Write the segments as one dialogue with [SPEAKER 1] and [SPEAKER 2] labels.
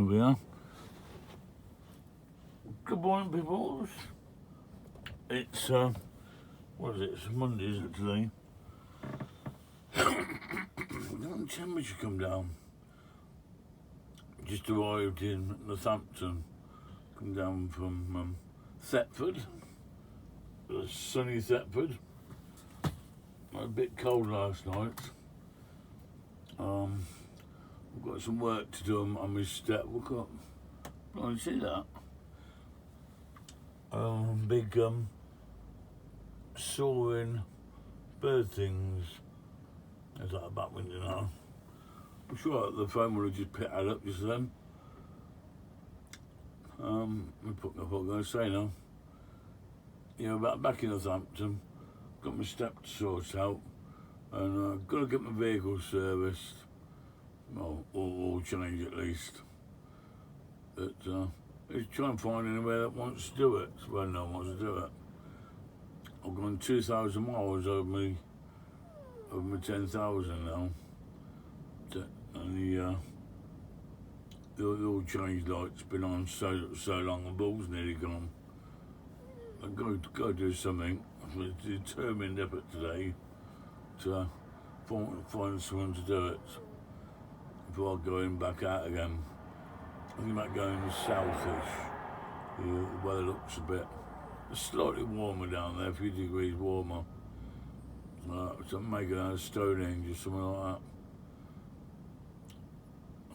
[SPEAKER 1] Here we are. Good morning, people. It's, what is it? It's Monday, isn't it, today? The temperature come down. Just arrived in Northampton. Come down from Thetford. Sunny Thetford. A bit cold last night. I've got some work to do on my step. Look up. Oh, you see that? Big soaring bird things. There's like a back window now. I'm sure the phone would have just picked that up just then. Let me put my foot going to say now. Yeah, back in Northampton, got my step to sort out, and got to get my vehicle serviced. Well, all change at least. But let's try and find anywhere that wants to do it. Well, no one wants to do it. I've gone 2,000 miles over my 10,000 now. And the oil change light's been on so long, the ball's nearly gone. I've got to do something. I'm determined effort today to find someone to do it before going back out again. I think about going southish. The weather looks a bit slightly warmer down there, a few degrees warmer. So I'm making out of Stonehenge or something like that.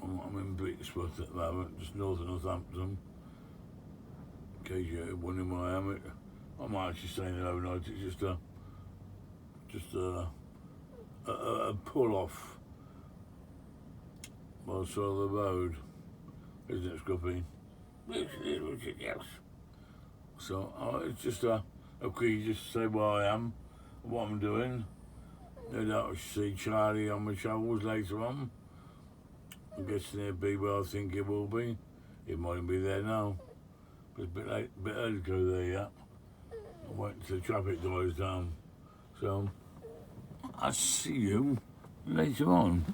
[SPEAKER 1] I'm in Brixworth at the moment, just north of Northampton. In case you're wondering where I am, I'm actually staying there overnight. It's just a pull off by the side of the road, isn't it, Scruffy? Yes. So it's just a quick just say where I am, what I'm doing. No doubt I'll see Charlie on my travels later on. I'm guessing he'll be where I think he will be. He mightn't be there now. It's a bit early to go there yet. I'm waiting till the traffic dies down. So I'll see you later on.